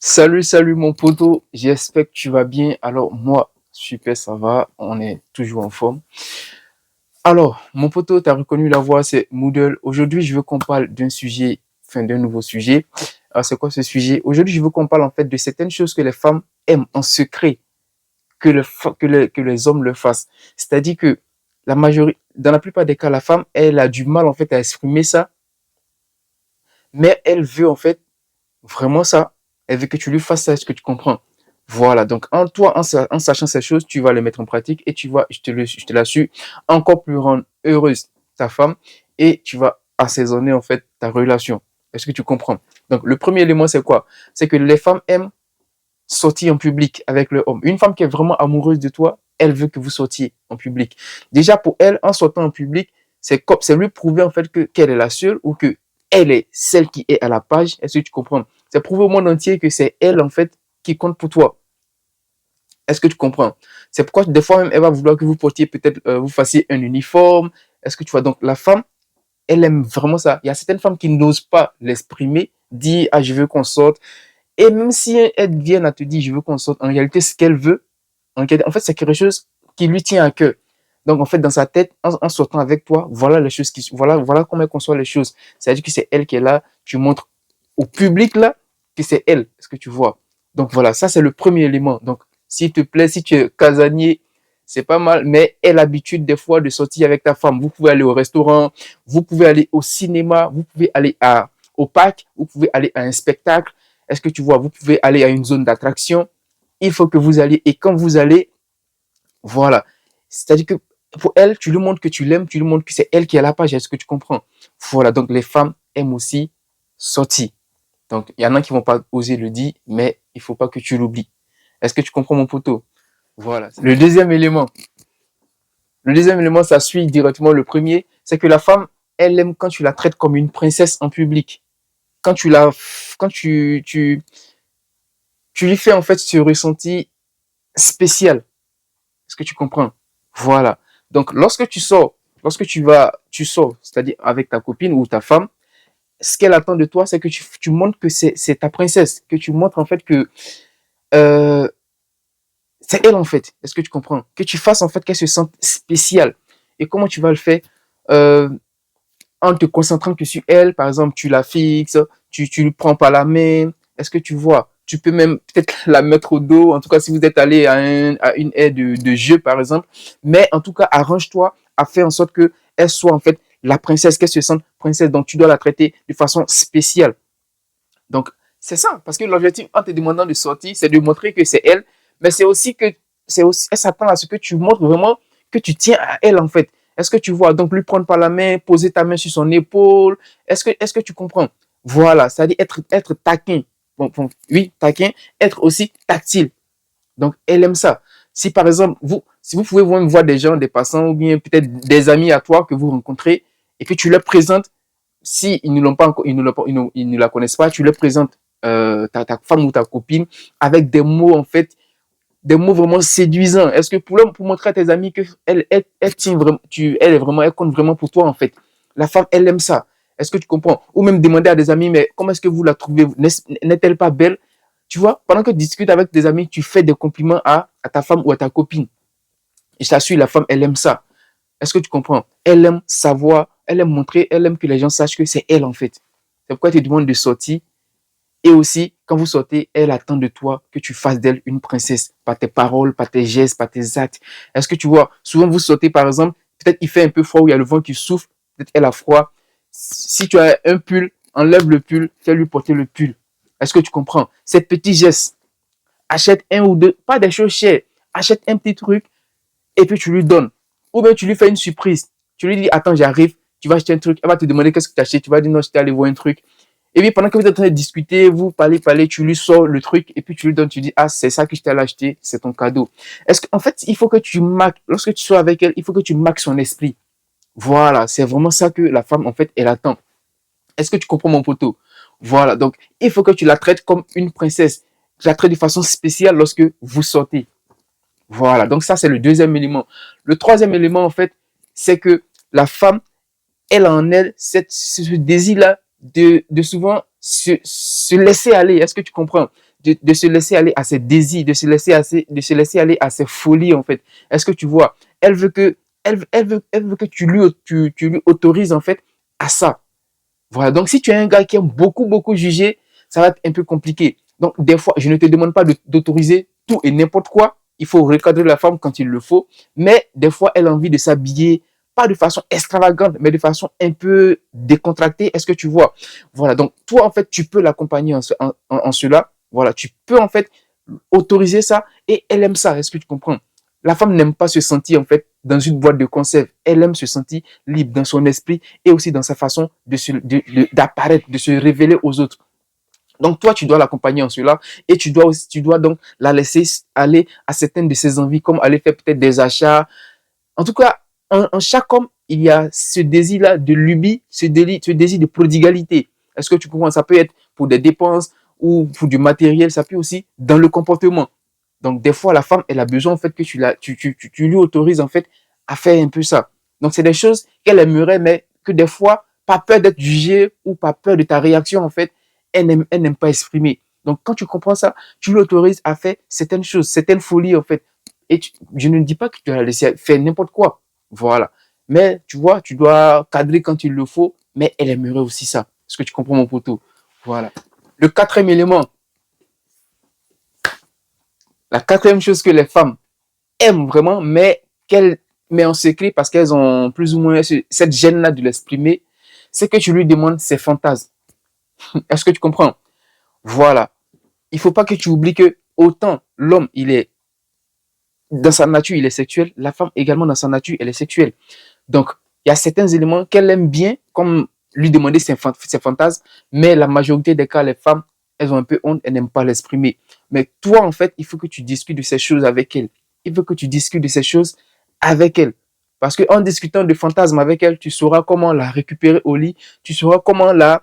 Salut mon poteau, j'espère que tu vas bien. Alors moi, super, ça va, on est toujours en forme. Alors, mon poteau, tu as reconnu la voix, c'est Moodle. Aujourd'hui, je veux qu'on parle d'un sujet, enfin d'un nouveau sujet. Alors, c'est quoi ce sujet? Aujourd'hui, je veux qu'on parle en fait de certaines choses que les femmes aiment en secret que les hommes le fassent. C'est-à-dire que dans la plupart des cas, la femme, elle a du mal en fait à exprimer ça, mais elle veut en fait vraiment ça, elle veut que tu lui fasses ça, est-ce que tu comprends? Voilà, donc en sachant ces choses, tu vas les mettre en pratique et tu vas, je te l'assure, encore plus rendre heureuse ta femme et tu vas assaisonner en fait ta relation. Est-ce que tu comprends? Donc le premier élément, c'est quoi? C'est que les femmes aiment sortir en public avec leur homme. Une femme qui est vraiment amoureuse de toi, elle veut que vous sortiez en public. Déjà pour elle, en sortant en public, c'est lui prouver en fait qu'elle est la seule ou que elle est celle qui est à la page. Est-ce que tu comprends? C'est prouver au monde entier que c'est elle en fait qui compte pour toi. Est-ce que tu comprends? C'est pourquoi des fois même elle va vouloir que vous portiez peut-être vous fassiez un uniforme. Est-ce que tu vois? Donc la femme, elle aime vraiment ça. Il y a certaines femmes qui n'osent pas l'exprimer, dire ah je veux qu'on sorte. Et même si elle vient à te dire je veux qu'on sorte, en réalité ce qu'elle veut, en fait c'est quelque chose qui lui tient à cœur. Donc en fait dans sa tête, en sortant avec toi, voilà les choses voilà comment elle conçoit les choses. C'est-à-dire que c'est elle qui est là, tu montres au public là que c'est elle, est-ce que tu vois? Donc voilà, ça c'est le premier élément. Donc s'il te plaît, si tu es casanier, c'est pas mal, mais aie l'habitude des fois de sortir avec ta femme. Vous pouvez aller au restaurant, vous pouvez aller au cinéma, vous pouvez aller au parc, vous pouvez aller à un spectacle. Est-ce que tu vois? Vous pouvez aller à une zone d'attraction. Il faut que vous alliez. Et quand vous allez, voilà. C'est-à-dire que pour elle, tu lui montres que tu l'aimes, tu lui montres que c'est elle qui est à la page. Est-ce que tu comprends? Voilà. Donc les femmes aiment aussi sortir. Donc il y en a qui vont pas oser le dire, mais il faut pas que tu l'oublies. Est-ce que tu comprends mon poteau? Voilà. Le deuxième élément, ça suit directement le premier, c'est que la femme, elle aime quand tu la traites comme une princesse en public. Quand tu la, quand tu lui fais en fait ce ressenti spécial. Est-ce que tu comprends? Voilà. Donc, lorsque tu sors, c'est-à-dire avec ta copine ou ta femme, ce qu'elle attend de toi, c'est que tu montres que c'est ta princesse, que tu montres en fait que euh, c'est elle en fait. Est-ce que tu comprends? Que tu fasses en fait qu'elle se sente spéciale. Et comment tu vas le faire? Euh, En te concentrant que sur elle, par exemple, tu la fixes, tu lui prends par la main. Est-ce que tu vois? Tu peux même peut-être la mettre au dos. En tout cas, si vous êtes allé à une aire de jeu, par exemple. Mais en tout cas, arrange-toi à faire en sorte que elle soit en fait la princesse, qu'elle se sente princesse. Donc, tu dois la traiter de façon spéciale. Donc, c'est ça. Parce que l'objectif en te demandant de sortir, c'est de montrer que c'est elle. Mais elle s'attend à ce que tu montres vraiment que tu tiens à elle, en fait. Est-ce que tu vois? Donc, lui prendre par la main, poser ta main sur son épaule. Est-ce que tu comprends? Voilà. C'est-à-dire être taquin. Bon, oui, taquin. Être aussi tactile. Donc, elle aime ça. Si par exemple, si vous pouvez voir des gens, des passants, ou bien peut-être des amis à toi que vous rencontrez et que tu leur présentes, si ils ne l'ont pas encore, ils ne la connaissent pas, tu leur présentes ta femme ou ta copine avec des mots en fait, des mots vraiment séduisants. Est-ce que pour montrer à tes amis que elle tient vraiment, elle compte vraiment pour toi en fait. La femme, elle aime ça. Est-ce que tu comprends? Ou même demander à des amis, mais comment est-ce que vous la trouvez? N'est-elle pas belle? Tu vois, pendant que tu discutes avec tes amis, tu fais des compliments à ta femme ou à ta copine. Et je t'assure, la femme, elle aime ça. Est-ce que tu comprends? Elle aime savoir, elle aime montrer, elle aime que les gens sachent que c'est elle en fait. C'est pourquoi elle te demande de sortir. Et aussi, quand vous sortez, elle attend de toi que tu fasses d'elle une princesse. Par tes paroles, par tes gestes, par tes actes. Est-ce que tu vois? Souvent, vous sortez, par exemple, peut-être il fait un peu froid ou il y a le vent qui souffle. Peut-être elle a froid. Si tu as un pull, enlève le pull, fais-lui porter le pull. Est-ce que tu comprends? Ces petits gestes. Achète un ou deux, pas des choses chères. Achète un petit truc et puis tu lui donnes. Ou bien tu lui fais une surprise. Tu lui dis, attends, j'arrive, tu vas acheter un truc. Elle va te demander qu'est-ce que tu achètes. Tu vas dire, non, j'étais allé voir un truc. Et puis pendant que vous êtes en train de discuter, vous parlez, tu lui sors le truc et puis tu lui donnes, tu dis, ah, c'est ça que je t'ai acheté, c'est ton cadeau. Est-ce qu'en fait, il faut que tu marques, lorsque tu sois avec elle, il faut que tu marques son esprit. Voilà, c'est vraiment ça que la femme, en fait, elle attend. Est-ce que tu comprends mon poteau? Voilà, donc il faut que tu la traites comme une princesse. Tu la traites de façon spéciale lorsque vous sortez. Voilà, donc ça c'est le deuxième élément. Le troisième élément en fait, c'est que la femme, elle a en elle ce désir-là de souvent se laisser aller. Est-ce que tu comprends? de se laisser aller à ses désirs, de se laisser aller à ses folies, en fait. Est-ce que tu vois? Elle veut que, elle veut que tu lui autorises, en fait, à ça. Voilà. Donc, si tu es un gars qui aime beaucoup, beaucoup juger, ça va être un peu compliqué. Donc, des fois, je ne te demande pas d'autoriser tout et n'importe quoi. Il faut recadrer la femme quand il le faut. Mais des fois, elle a envie de s'habiller, pas de façon extravagante, mais de façon un peu décontractée. Est-ce que tu vois? Voilà. Donc, toi, en fait, tu peux l'accompagner en cela. Voilà. Tu peux, en fait, autoriser ça et elle aime ça. Est-ce que tu comprends? La femme n'aime pas se sentir, en fait, dans une boîte de conserve. Elle aime se sentir libre dans son esprit et aussi dans sa façon d'apparaître, de se révéler aux autres. Donc, toi, tu dois l'accompagner en cela et tu dois donc la laisser aller à certaines de ses envies, comme aller faire peut-être des achats. En tout cas, en chaque homme, il y a ce désir-là de lubie, ce désir de prodigalité. Est-ce que tu comprends? Ça peut être pour des dépenses ou pour du matériel, ça peut aussi dans le comportement. Donc, des fois, la femme, elle a besoin, en fait, que tu lui autorises, en fait, à faire un peu ça. Donc, c'est des choses qu'elle aimerait, mais que des fois, pas peur d'être jugée ou pas peur de ta réaction, en fait, elle n'aime pas exprimer. Donc, quand tu comprends ça, tu l'autorises à faire certaines choses, certaines folies, en fait. Et je ne dis pas que tu dois la laisser faire n'importe quoi. Voilà. Mais, tu vois, tu dois cadrer quand il le faut, mais elle aimerait aussi ça. Est-ce que tu comprends mon poteau? Voilà. Le quatrième élément, la quatrième chose que les femmes aiment vraiment, mais qu'elles mettent en secret parce qu'elles ont plus ou moins cette gêne-là de l'exprimer, c'est que tu lui demandes ses fantasmes. Est-ce que tu comprends? Voilà. Il faut pas que tu oublies que autant l'homme, il est dans sa nature, il est sexuel, la femme également dans sa nature, elle est sexuelle. Donc, il y a certains éléments qu'elle aime bien, comme lui demander ses fantasmes, mais la majorité des cas, les femmes, elles ont un peu honte, elles n'aiment pas l'exprimer. Mais toi, en fait, il faut que tu discutes de ces choses avec elle. Il faut que tu discutes de ces choses avec elle. Parce qu'en discutant de fantasmes avec elle, tu sauras comment la récupérer au lit, tu sauras comment la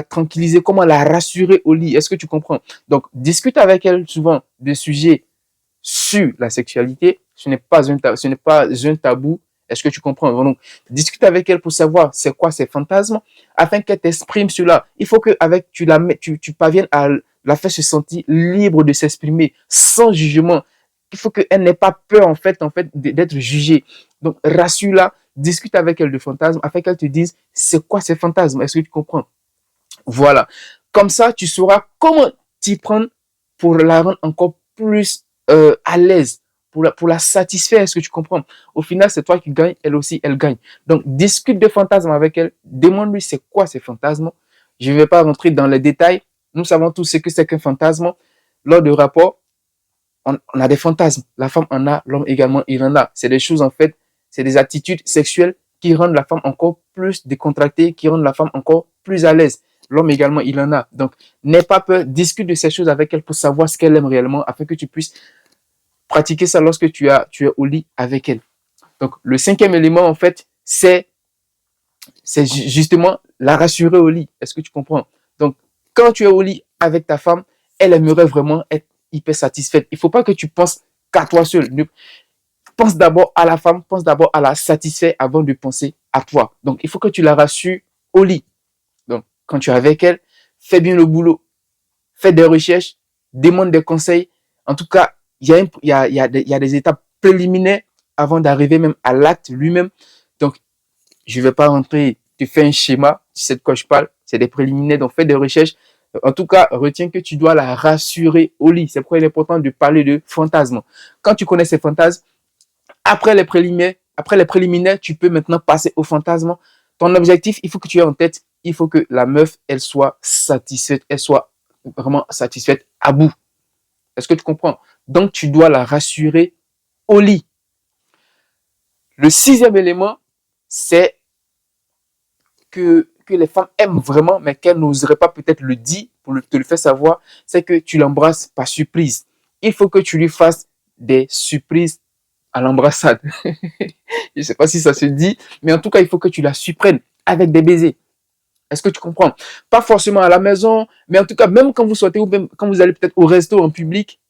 tranquilliser, comment la rassurer au lit. Est-ce que tu comprends? Donc, discute avec elle souvent de sujets sur la sexualité. Ce n'est pas un tabou. Est-ce que tu comprends? Donc, discute avec elle pour savoir c'est quoi ses fantasmes, afin qu'elle t'exprime cela. Il faut que avec tu parviennes à la faire se sentir libre de s'exprimer sans jugement. Il faut qu'elle n'ait pas peur en fait d'être jugée. Donc, rassure-la, discute avec elle de fantasmes, afin qu'elle te dise c'est quoi ces fantasmes. Est-ce que tu comprends? Voilà. Comme ça, tu sauras comment t'y prendre pour la rendre encore plus à l'aise, pour la satisfaire. Est-ce que tu comprends? Au final, c'est toi qui gagnes, elle aussi, elle gagne. Donc, discute de fantasmes avec elle. Demande-lui c'est quoi ces fantasmes. Je ne vais pas rentrer dans les détails. Nous savons tous ce que c'est qu'un fantasme. Lors de rapport, on a des fantasmes. La femme en a, l'homme également, il en a. C'est des choses, en fait, c'est des attitudes sexuelles qui rendent la femme encore plus décontractée, qui rendent la femme encore plus à l'aise. L'homme également, il en a. Donc, n'aie pas peur, discute de ces choses avec elle pour savoir ce qu'elle aime réellement, afin que tu puisses pratiquer ça lorsque tu es au lit avec elle. Donc, le cinquième élément, en fait, c'est justement la rassurer au lit. Est-ce que tu comprends? Donc, quand tu es au lit avec ta femme, elle aimerait vraiment être hyper satisfaite. Il ne faut pas que tu penses qu'à toi seul. Pense d'abord à la femme, pense d'abord à la satisfaire avant de penser à toi. Donc, il faut que tu la rassures au lit. Donc, quand tu es avec elle, fais bien le boulot. Fais des recherches, demande des conseils. En tout cas, il y a des étapes préliminaires avant d'arriver même à l'acte lui-même. Donc, je ne vais pas rentrer, tu fais un schéma, tu sais de quoi je parle, c'est des préliminaires, donc fais des recherches. En tout cas, retiens que tu dois la rassurer au lit. C'est pourquoi il est important de parler de fantasmes. Quand tu connais ces fantasmes, après les préliminaires, tu peux maintenant passer au fantasme. Ton objectif, il faut que tu aies en tête, il faut que la meuf, elle soit satisfaite, elle soit vraiment satisfaite à bout. Est-ce que tu comprends? Donc, tu dois la rassurer au lit. Le sixième élément, c'est que les femmes aiment vraiment, mais qu'elles n'oseraient pas peut-être le dire pour te le faire savoir, c'est que tu l'embrasses par surprise. Il faut que tu lui fasses des surprises à l'embrassade. Je ne sais pas si ça se dit, mais en tout cas, il faut que tu la surprennes avec des baisers. Est-ce que tu comprends? Pas forcément à la maison, mais en tout cas, même quand vous sortez ou même quand vous allez peut-être au resto en public,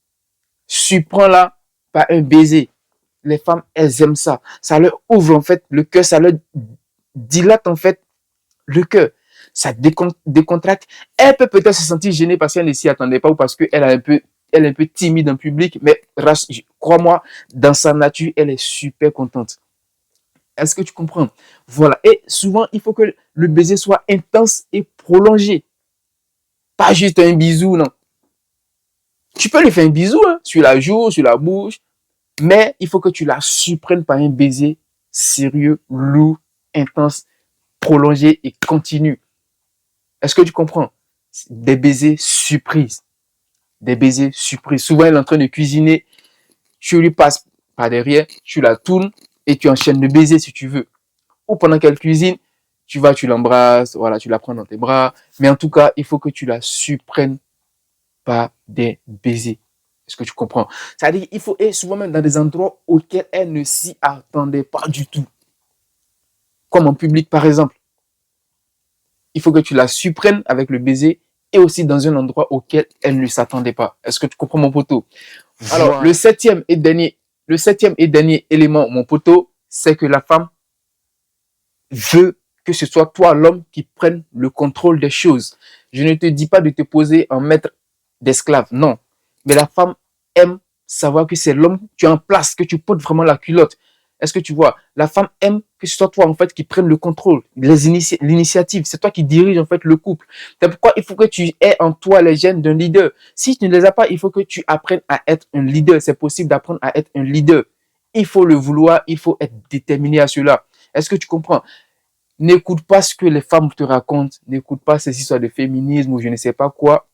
surprends-la par un baiser. Les femmes, elles aiment ça. Ça leur ouvre en fait le cœur, ça leur dilate en fait le cœur. ça décontracte. Elle peut peut-être se sentir gênée parce qu'elle ne s'y attendait pas ou parce qu'elle elle est un peu timide en public, mais crois-moi, dans sa nature, elle est super contente. Est-ce que tu comprends? Voilà. Et souvent, il faut que le baiser soit intense et prolongé. Pas juste un bisou, non. Tu peux lui faire un bisou, hein, sur la joue, sur la bouche, mais il faut que tu la surprennes par un baiser sérieux, lourd, intense, prolongé et continu. Est-ce que tu comprends? Des baisers surprises. Des baisers surprises. Souvent, elle est en train de cuisiner, tu lui passes par derrière, tu la tournes et tu enchaînes le baiser si tu veux. Ou pendant qu'elle cuisine, tu vas, tu l'embrasses, voilà, tu la prends dans tes bras. Mais en tout cas, il faut que tu la surprennes par des baisers. Est-ce que tu comprends? C'est-à-dire qu'il faut, et souvent même dans des endroits auxquels elle ne s'y attendait pas du tout. Comme en public, par exemple. Il faut que tu la surprennes avec le baiser et aussi dans un endroit auquel elle ne s'attendait pas. Est-ce que tu comprends, mon poteau? Alors, voilà. Le septième et dernier élément, mon poteau, c'est que la femme veut que ce soit toi, l'homme, qui prenne le contrôle des choses. Je ne te dis pas de te poser en maître d'esclave, non. Mais la femme aime savoir que c'est l'homme que tu es en place, que tu portes vraiment la culotte. Est-ce que tu vois? La femme aime que ce soit toi, en fait, qui prenne le contrôle, l'initiative. C'est toi qui dirige, en fait, le couple. C'est pourquoi il faut que tu aies en toi les gènes d'un leader. Si tu ne les as pas, il faut que tu apprennes à être un leader. C'est possible d'apprendre à être un leader. Il faut le vouloir, il faut être déterminé à cela. Est-ce que tu comprends? N'écoute pas ce que les femmes te racontent. N'écoute pas ces histoires de féminisme ou je ne sais pas quoi.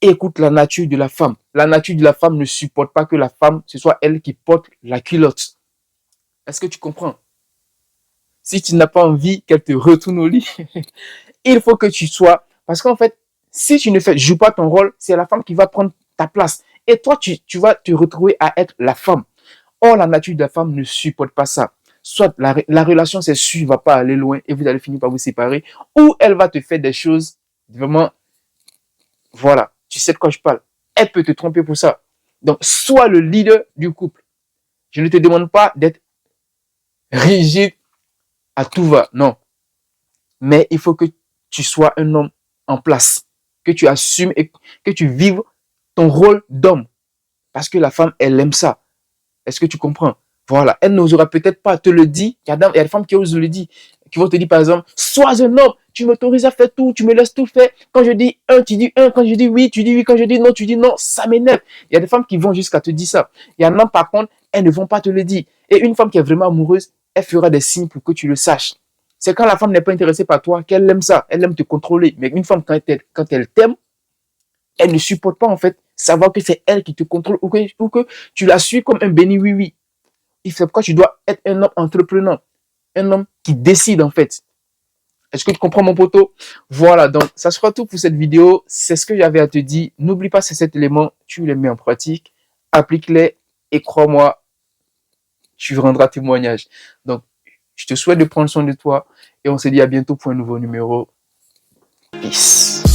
Écoute la nature de la femme. La nature de la femme ne supporte pas que la femme, ce soit elle qui porte la culotte. Est-ce que tu comprends? Si tu n'as pas envie qu'elle te retourne au lit, il faut que tu sois... Parce qu'en fait, si tu ne joues pas ton rôle, c'est la femme qui va prendre ta place. Et toi, tu vas te retrouver à être la femme. Or, la nature de la femme ne supporte pas ça. Soit la relation, c'est sûr, ne va pas aller loin et vous allez finir par vous séparer. Ou elle va te faire des choses vraiment... Voilà, tu sais de quoi je parle. Elle peut te tromper pour ça. Donc, sois le leader du couple. Je ne te demande pas d'être rigide à tout va, non. Mais il faut que tu sois un homme en place, que tu assumes et que tu vives ton rôle d'homme. Parce que la femme, elle aime ça. Est-ce que tu comprends? Voilà, elle n'osera peut-être pas te le dire. Il y a des femmes qui osent le dire, qui vont te dire par exemple, sois un homme, tu m'autorises à faire tout, tu me laisses tout faire. Quand je dis un, tu dis un. Quand je dis oui, tu dis oui. Quand je dis non, tu dis non. Ça m'énerve. Il y a des femmes qui vont jusqu'à te dire ça. Il y en a par contre, elles ne vont pas te le dire. Et une femme qui est vraiment amoureuse, elle fera des signes pour que tu le saches. C'est quand la femme n'est pas intéressée par toi qu'elle aime ça. Elle aime te contrôler. Mais une femme, quand elle t'aime, elle ne supporte pas en fait savoir que c'est elle qui te contrôle ou que tu la suis comme un béni oui-oui. C'est pourquoi tu dois être un homme entrepreneur. Un homme qui décide en fait. Est-ce que tu comprends mon poteau? Voilà, donc ça sera tout pour cette vidéo. C'est ce que j'avais à te dire. N'oublie pas ces 7 éléments, tu les mets en pratique, applique-les et crois-moi, tu rendras témoignage. Donc, je te souhaite de prendre soin de toi et on se dit à bientôt pour un nouveau numéro. Peace.